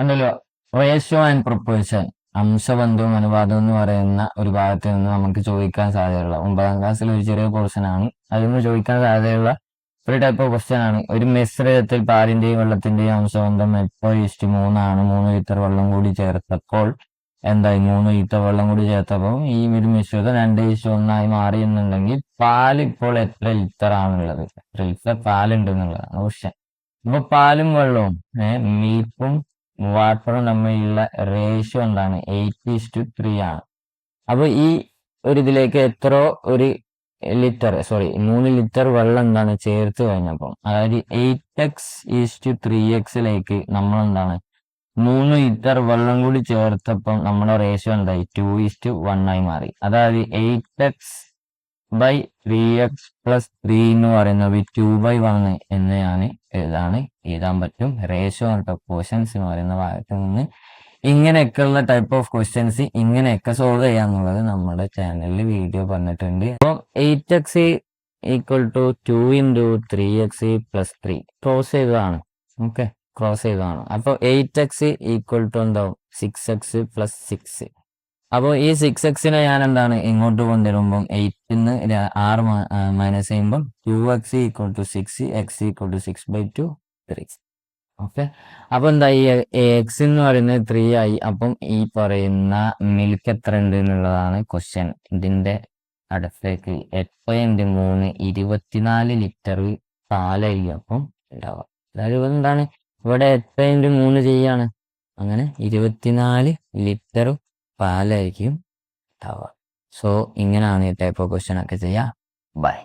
ഉണ്ടല്ലോ. Ratio and proportion, അംശബന്ധവും അനുപാതവും എന്ന് പറയുന്ന ഒരു ഭാഗത്ത് നിന്ന് നമുക്ക് ചോദിക്കാൻ സാധ്യതയുള്ള 9ാം ക്ലാസ്സിൽ ഒരു ചെറിയ പോർഷൻ ആണ്. അതിൽ നിന്ന് ചോദിക്കാൻ സാധ്യതയുള്ള ഒരു ടൈപ്പ് ഓഫ് ക്വസ്റ്റ്യൻ ആണ്. ഒരു മിശ്രിതത്തിൽ പാലിന്റെയും വെള്ളത്തിന്റെയും അംശബന്ധം 8:3 ആണ്. 3 ലിറ്റർ വെള്ളം കൂടി ചേർത്തപ്പോൾ എന്തായി? 3 ലിറ്റർ വെള്ളം കൂടി ചേർത്തപ്പോൾ ഈ ഒരു മിശ്രിതം 2:1 മാറി എന്നുണ്ടെങ്കിൽ പാല് ഇപ്പോൾ എത്ര ലിറ്റർ ആണുള്ളത്? എത്ര ലിറ്റർ പാലുണ്ട് എന്നുള്ളതാണ് ക്വസ്റ്റ്യൻ. അപ്പൊ പാലും വെള്ളവും മിൽക്കും വാട്ടറും തമ്മിലുള്ള റേഷ്യോ എന്താണ്? 8:3 ആണ്. അപ്പൊ ഈ ഒരു ഇതിലേക്ക് എത്ര ഒരു ലിറ്റർ 3 ലിറ്റർ വെള്ളം എന്താണ് ചേർത്ത് കഴിഞ്ഞപ്പം, അതായത് 8x:3x നമ്മൾ എന്താണ് 3 ലിറ്റർ വെള്ളം കൂടി ചേർത്തപ്പം നമ്മുടെ റേഷ്യോ എന്തായി? 2:1 ആയി മാറി. അതായത് 8x/3x+3 എന്ന് പറയുന്നത് 2/1 എന്ന് ഞാൻ എഴുതാൻ പറ്റും. റേഷ്യോ ആൻഡ് പ്രൊപ്പോർഷൻസ് എന്ന് പറയുന്ന ഭാഗത്ത് നിന്ന് ഇങ്ങനെയൊക്കെയുള്ള ടൈപ്പ് ഓഫ് ക്വസ്റ്റ്യൻസ് ഇങ്ങനെയൊക്കെ സോൾവ് ചെയ്യാന്നുള്ളത് നമ്മുടെ ചാനലിൽ വീഡിയോ പറഞ്ഞിട്ടുണ്ട്. അപ്പം 8x = 2 × 3x+3 ക്രോസ് ചെയ്തതാണ്. ഓക്കെ, ക്രോസ് ചെയ്തതാണ്. അപ്പോൾ 8x = എന്താവും? 6x + 6. അപ്പോൾ ഈ 6x ഞാൻ എന്താണ് ഇങ്ങോട്ട് കൊണ്ടുവരുമ്പം 8ന്ന് 6 മൈനസ് ചെയ്യുമ്പം 2x = 6, x = 6/2, 3. ഓക്കെ, അപ്പൊ എന്താ ഈ x എന്ന് പറയുന്നത് 3 ആയി. അപ്പം ഈ പറയുന്ന മിൽക്ക് എത്ര ഉണ്ട് എന്നുള്ളതാണ് ക്വസ്റ്റ്യൻ. ഇതിന്റെ അടുത്തേക്ക് 8/3 24 ലിറ്റർ പാലായിരിക്കും അപ്പം ഉണ്ടാവുക. അതായത് എന്താണ് ഇവിടെ 8/3 ചെയ്യാണ്, അങ്ങനെ 24 ലിറ്റർ പാലായിരിക്കും ഉണ്ടാവുക. സോ ഇങ്ങനെയാണ് ഈ ടൈപ്പ് ഓഫ് ക്വസ്റ്റ്യൻ ഒക്കെ ചെയ്യുക. ബൈ.